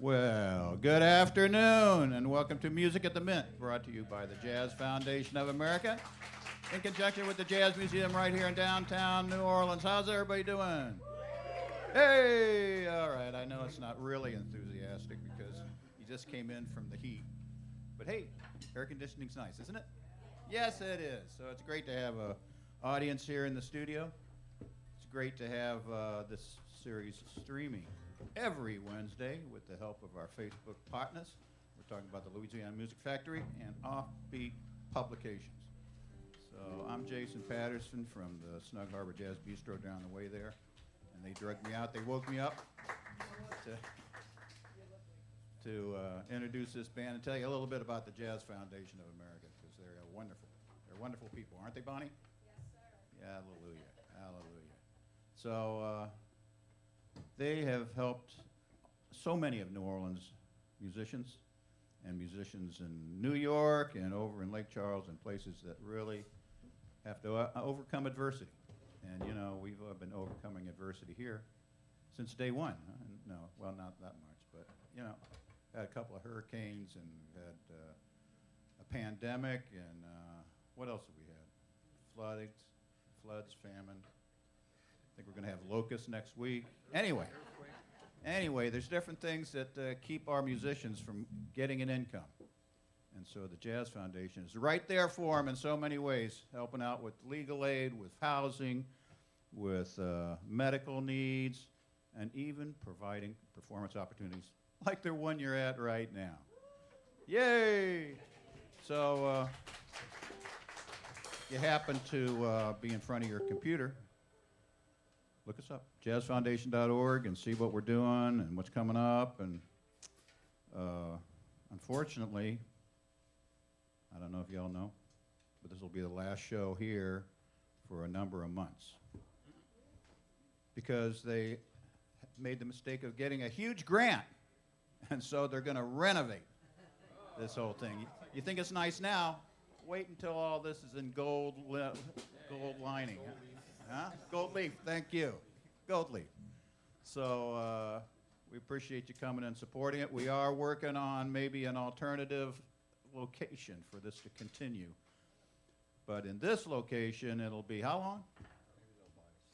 Well, good afternoon, and welcome to Music at the Mint, brought to you by the Jazz Foundation of America, in conjunction with the Jazz Museum right here in downtown New Orleans. How's everybody doing? Hey! All right, I know it's not really enthusiastic because you just came in from the heat. But hey, air conditioning's nice, isn't it? Yes, it is. So it's great to have an audience here in the studio. It's great to have this series streaming every Wednesday with the help of our Facebook partners. We're talking about the Louisiana Music Factory and Offbeat Publications. So I'm Jason Patterson from the Snug Harbor Jazz Bistro down the way there. And they drugged me out. They woke me up to introduce this band and tell you a little bit about the Jazz Foundation of America, because they're wonderful people, aren't they, Bonnie? Yes, sir. Hallelujah, hallelujah. So they have helped so many of New Orleans musicians and musicians in New York and over in Lake Charles and places that really have to overcome adversity. And you know, we've been overcoming adversity here since day one. No, well, not that much, but you know, had a couple of hurricanes and we've had a pandemic and what else have we had? Floods, famine. I think we're going to have locusts next week. Anyway, there's different things that keep our musicians from getting an income. And so the Jazz Foundation is right there for them in so many ways, helping out with legal aid, with housing, with medical needs, and even providing performance opportunities like the one you're at right now. Yay! So you happen to be in front of your computer, look us up, jazzfoundation.org, and see what we're doing and what's coming up. And unfortunately, I don't know if y'all know, but this will be the last show here for a number of months because they made the mistake of getting a huge grant, and so they're going to renovate this whole thing. You think it's nice now? Wait until all this is in gold lining. Huh? Gold leaf, thank you. Gold leaf. So we appreciate you coming and supporting it. We are working on maybe an alternative location for this to continue. But in this location, it'll be how long?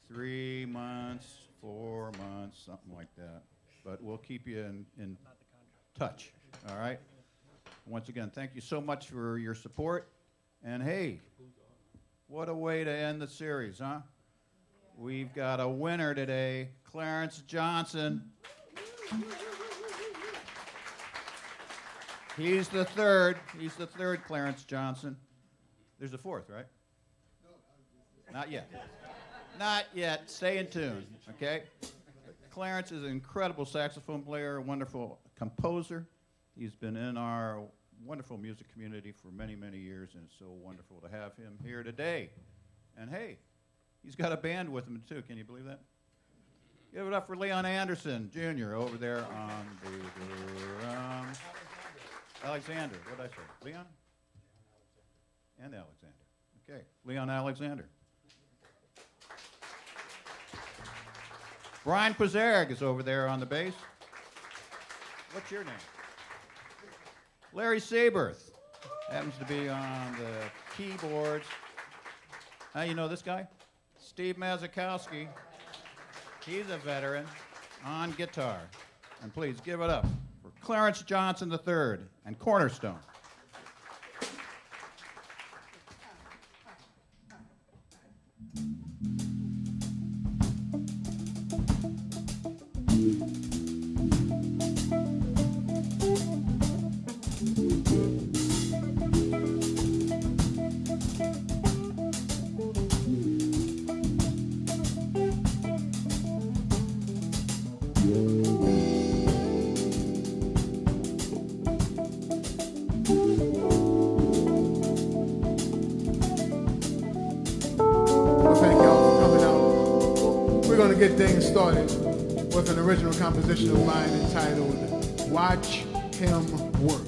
3 months, 4 months, something like that. But we'll keep you in touch, all right? Once again, thank you so much for your support. And hey, what a way to end the series, huh? We've got a winner today, Clarence Johnson. He's the third Clarence Johnson. There's a fourth, right? Not yet. Not yet. Stay in tune, okay? Clarence is an incredible saxophone player, a wonderful composer. He's been in our wonderful music community for many, many years, and it's so wonderful to have him here today. And hey, he's got a band with him too. Can you believe that? Give it up for Leon Anderson, Jr. over there on the drums. Alexander. What did I say? Leon? And Alexander. Okay, Leon Alexander. Brian Pazarek is over there on the bass. What's your name? Larry Saberth happens to be on the keyboards. How you know this guy? Steve Mazakowski. He's a veteran on guitar. And please give it up for Clarence Johnson III and Cornerstone. Get things started with an original composition of mine entitled Watch Him Work.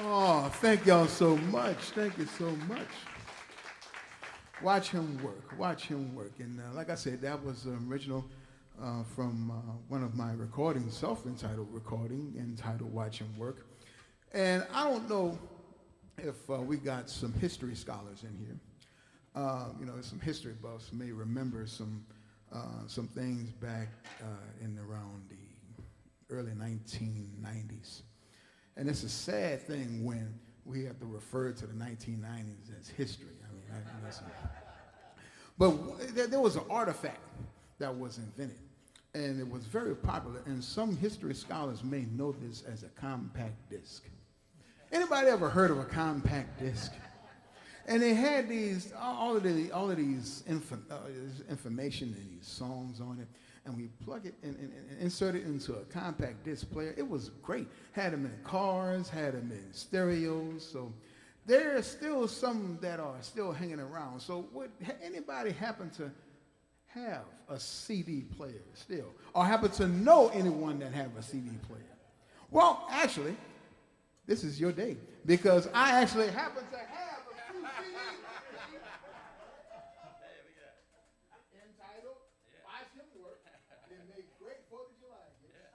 Oh, thank y'all so much. Thank you so much. Watch him work. Watch him work. And like I said, that was the original from one of my recordings, self-entitled recording, entitled Watch Him Work. And I don't know if we got some history scholars in here. You know, some history buffs may remember some things back in around the early 1990s. And it's a sad thing when we have to refer to the 1990s as history. I mean, listen. But there was an artifact that was invented, and it was very popular, and some history scholars may know this as a compact disc. Anybody ever heard of a compact disc? And they had these, all of these information and these songs on it, and we plug it and insert it into a compact disc player. It was great. Had them in cars, had them in stereos. So there are still some that are still hanging around. So would anybody happen to have a CD player still? Or happen to know anyone that have a CD player? Well, actually, this is your day, because I actually happen to have a few CDs. Entitled, Watch Him Work. They make great 4th of July gifts.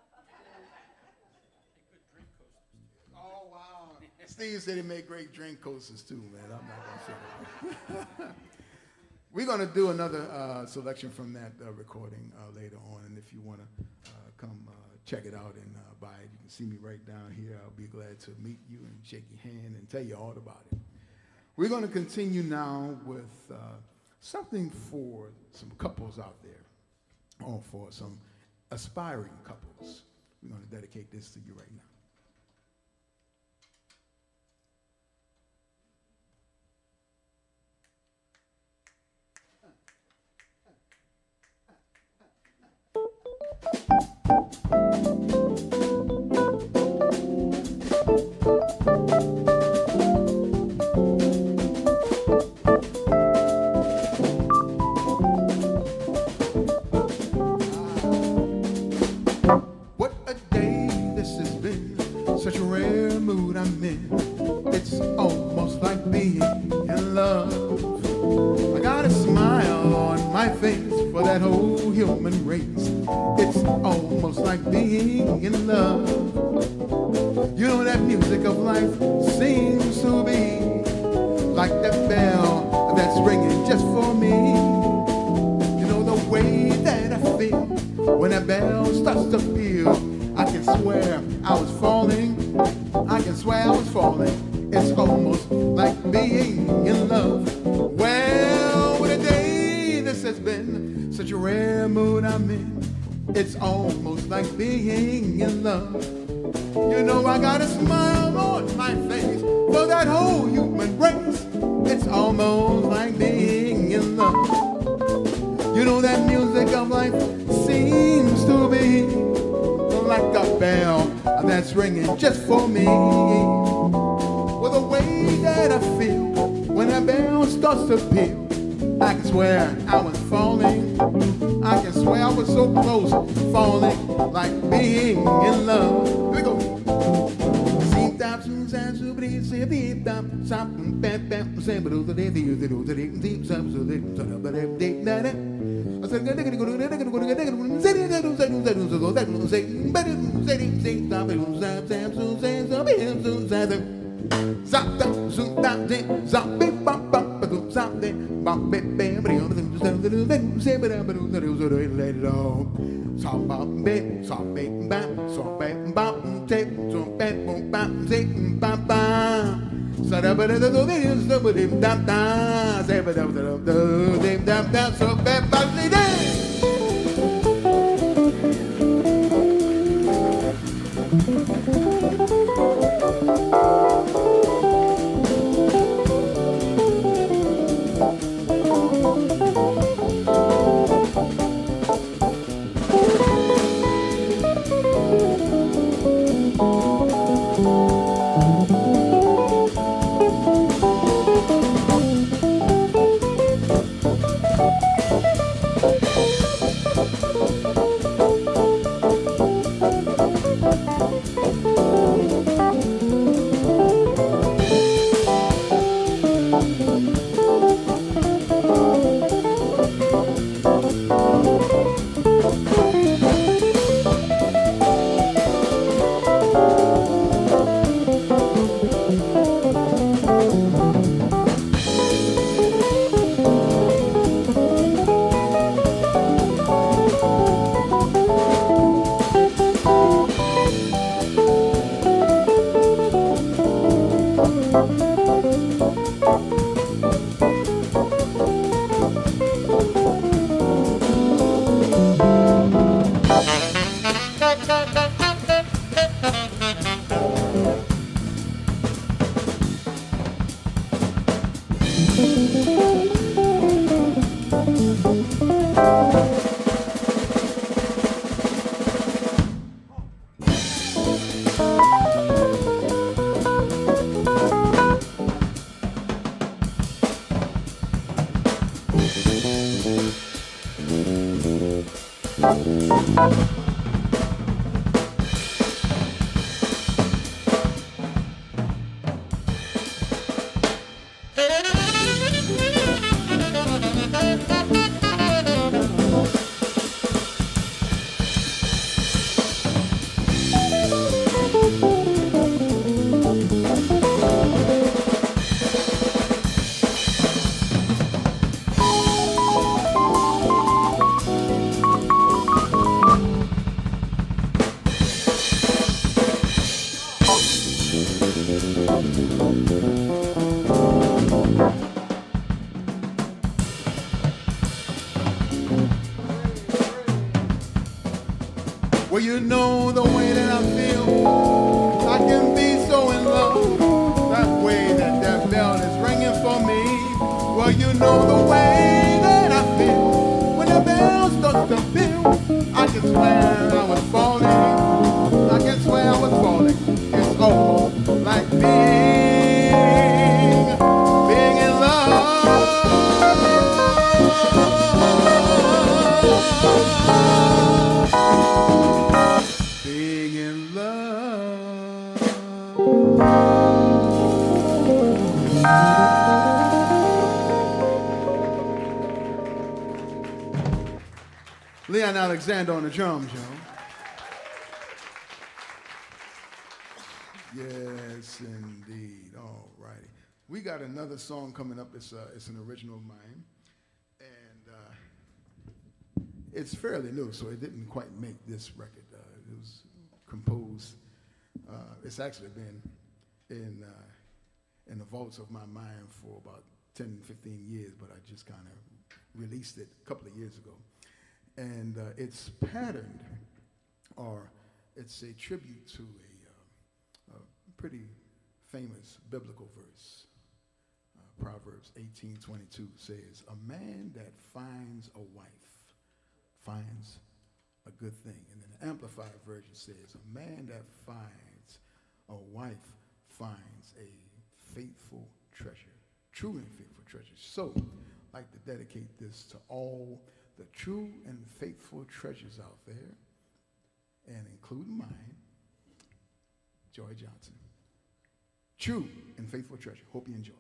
Oh, wow. Steve said he made great drink coasters too, man. I'm not going to say that. We're going to do another selection from that recording later on, and if you want to come check it out and buy it, you can see me right down here. I'll be glad to meet you and shake your hand and tell you all about it. We're going to continue now with something for some couples out there, or for some aspiring couples. We're going to dedicate this to you right now. What a day this has been, such a rare mood I'm in. It's almost like being in love. I got a smile on my face for that whole human race. It's almost like being in love. You know that music of life seems to be like that bell that's ringing just for me. You know the way that I feel when that bell starts to peal. I can swear I was falling. I can swear I was falling. It's almost like being in love. Well, what a day this has been, such a rare mood I'm in. It's almost like being in love. You know I got a smile on my face for that whole human race. It's almost like being in love. You know that music of life seems to be like a bell that's ringing just for me. Well, the way that I feel when that bell starts to peal, I can swear I was falling. I can swear I was so close to falling, like being in love. Here we go. Well, you know the way that I feel. I can be so in love. That way that that bell is ringing for me. Well, you know the way that I feel. When the bell starts to peal, I can swear I was falling. I can swear I was falling. It's almost like being in love. Being in love. Leon Alexander on the drums, y'all. Yes, indeed. All righty. We got another song coming up. It's an original of mine. And it's fairly new, so it didn't quite make this record. It was composed. It's actually been in the vaults of my mind for about 10, 15 years, but I just kind of released it a couple of years ago. And it's patterned, or it's a tribute to a pretty famous biblical verse. Proverbs 18:22 says, "A man that finds a wife finds a good thing." And then the Amplified Version says, "A man that finds a wife finds a faithful treasure, true and faithful treasure." So I'd like to dedicate this to all the true and faithful treasures out there, and including mine, Joy Johnson. True and faithful treasure. Hope you enjoy.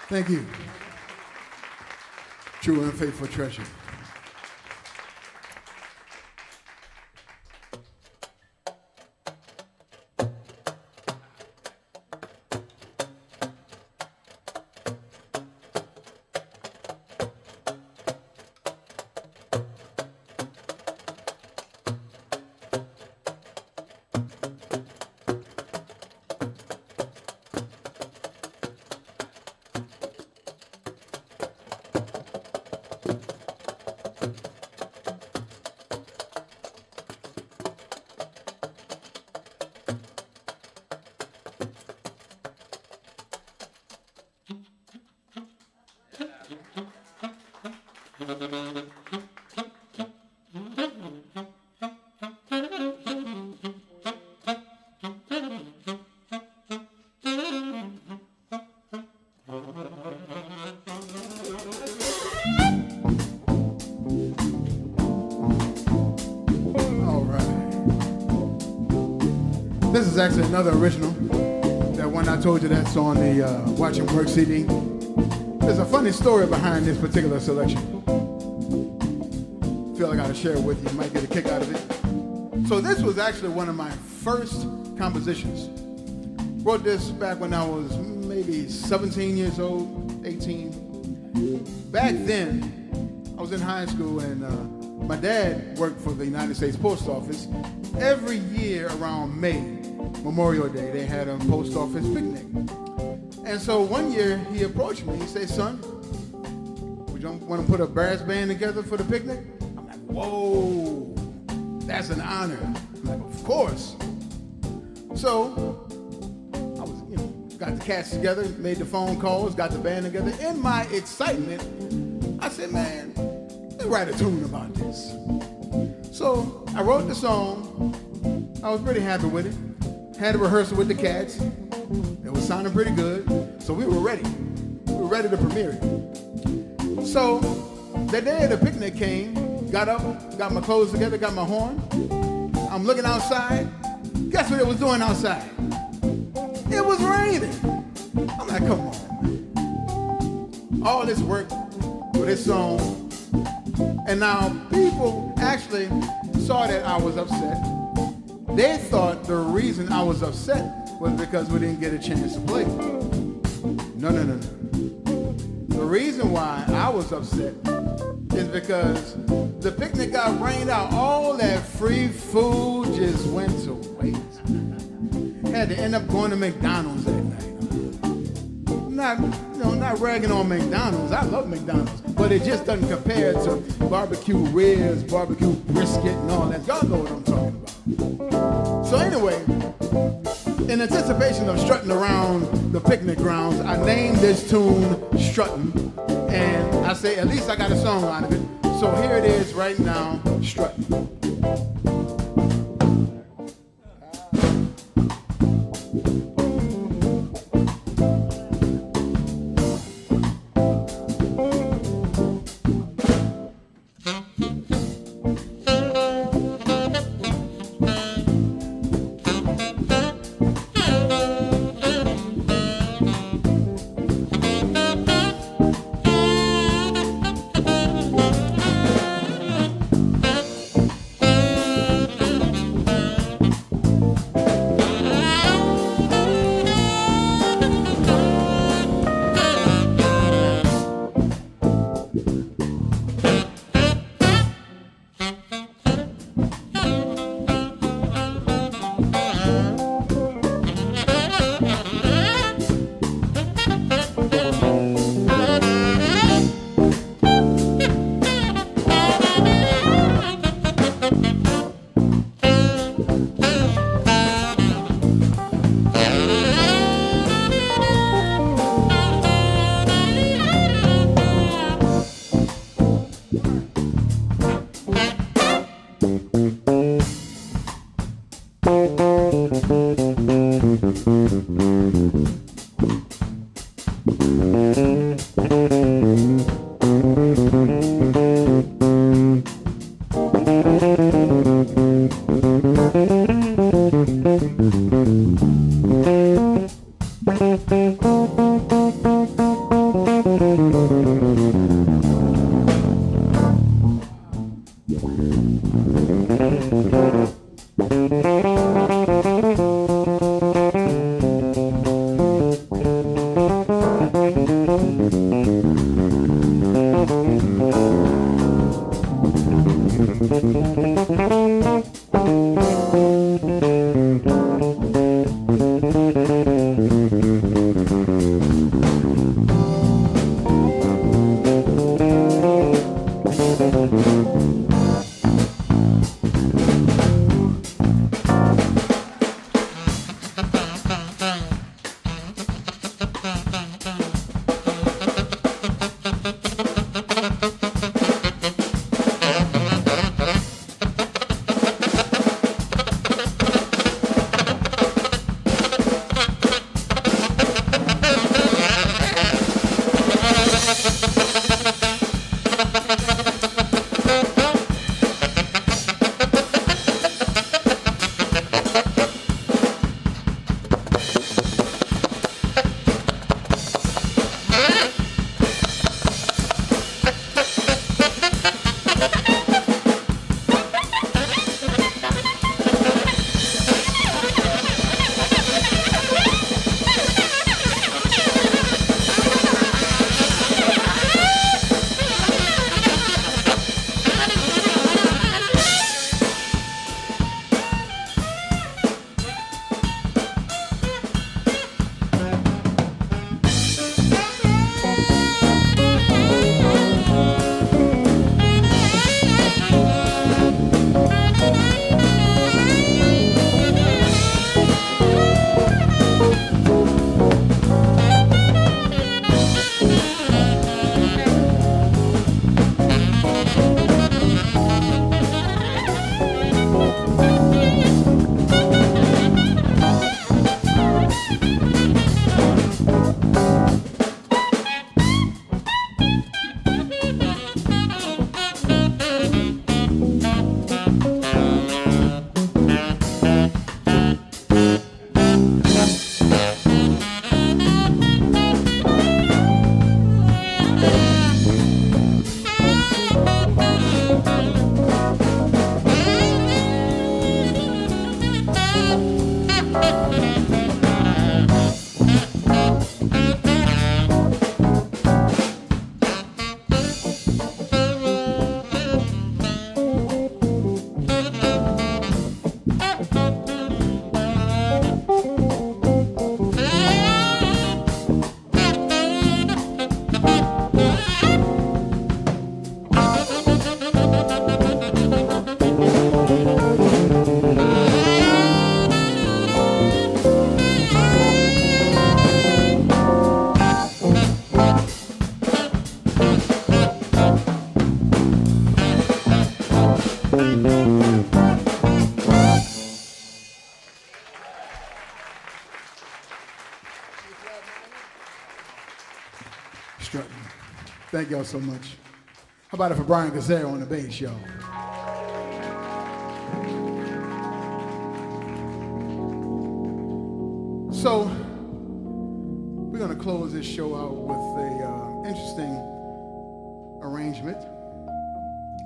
Thank you. True and faithful treasure. This is actually another original. That one I told you that's on the Watch and Work CD. There's a funny story behind this particular selection. Feel like I gotta share it with you. You might get a kick out of it. So this was actually one of my first compositions. Wrote this back when I was maybe 17 years old, 18. Back then, I was in high school and my dad worked for the United States Post Office. Every year around May, Memorial Day, they had a post office picnic. And so one year he approached me. He said, "Son, would you want to put a brass band together for the picnic?" I'm like, "Whoa, that's an honor." I'm like, "Of course." So I was, got the cats together, made the phone calls, got the band together. In my excitement, I said, "Man, let's write a tune about this." So I wrote the song. I was pretty happy with it. Had a rehearsal with the cats. It was sounding pretty good. So we were ready. We were ready to premiere it. So the day of the picnic came, got up, got my clothes together, got my horn. I'm looking outside. Guess what it was doing outside? It was raining. I'm like, come on. All this work for this song. And now people actually saw that I was upset. They thought the reason I was upset was because we didn't get a chance to play. No. The reason why I was upset is because the picnic got rained out. All that free food just went to waste. Had to end up going to McDonald's that night. not, not ragging on McDonald's. I love McDonald's, but it just doesn't compare to barbecue ribs, barbecue brisket, and all that. Y'all know what I'm talking about. So anyway, in anticipation of strutting around the picnic grounds, I named this tune Strutting, and I say at least I got a song out of it. So here it is right now, Strutting. Strutting. Thank y'all so much. How about it for Brian Gazelle on the bass, y'all? So, we're going to close this show out with an interesting arrangement.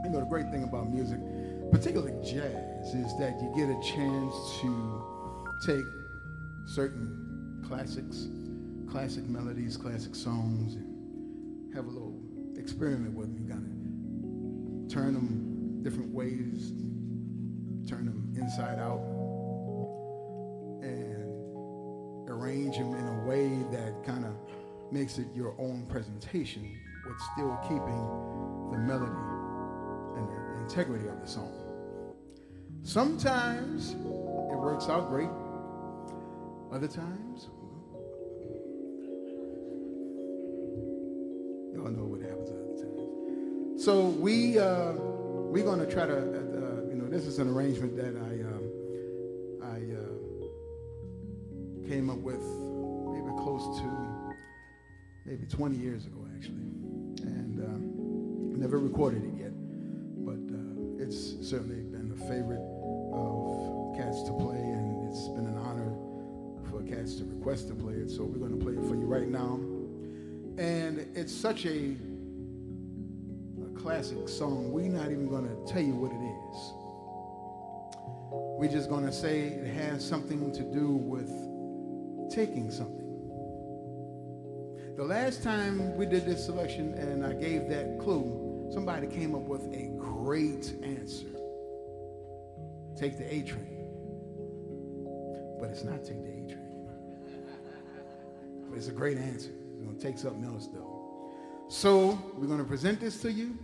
You know, the great thing about music, particularly jazz, is that you get a chance to take certain classics, classic melodies, classic songs, and have a little experiment with them. You gotta turn them different ways, turn them inside out, and arrange them in a way that kind of makes it your own presentation, but still keeping the melody and the integrity of the song. Sometimes it works out great. Other times, y'all know what happens other times. So we're going to try to, this is an arrangement that I came up with maybe close to maybe 20 years ago, actually, and never recorded it yet, but it's certainly been a favorite of cats to play, and it's been an honor for cats to request to play it. So we're going to play it for you right now, and it's such a classic song. We're not even going to tell you what it is. We're just going to say it has something to do with taking something. The last time we did this selection and I gave that clue, somebody came up with a great answer. Take the A train. But it's not take the A train. But it's a great answer. It's going to take something else though. So we're going to present this to you.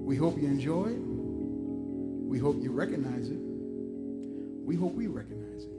We hope you enjoy it. We hope you recognize it. We hope we recognize it.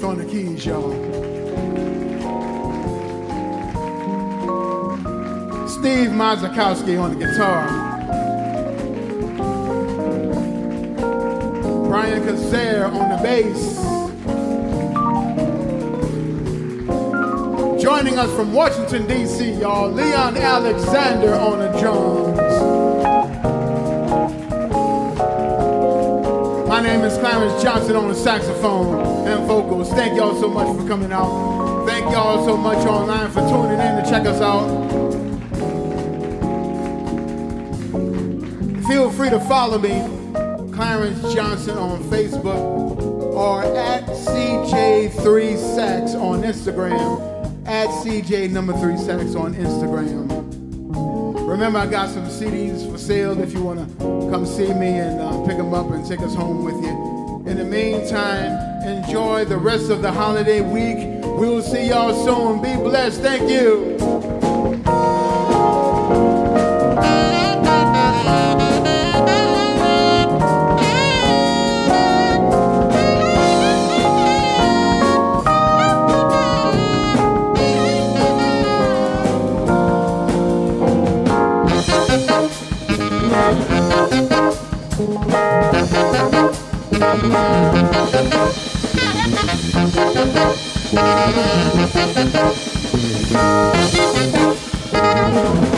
on the keys, y'all. Steve Mazakowski on the guitar. Brian Kazare on the bass. Joining us from Washington, D.C., y'all, Leon Alexander on the drums. My name is Clarence Johnson on the saxophone and vocals. Thank y'all so much for coming out. Thank y'all so much online for tuning in to check us out. Feel free to follow me, Clarence Johnson, on Facebook or at CJ3Sax on Instagram, at CJ number 3 Sax on Instagram. Remember, I got some CDs for sale if you want to come see me and pick them up and take us home with you. In the meantime, enjoy the rest of the holiday week. We will see y'all soon. Be blessed. Thank you. Thank you.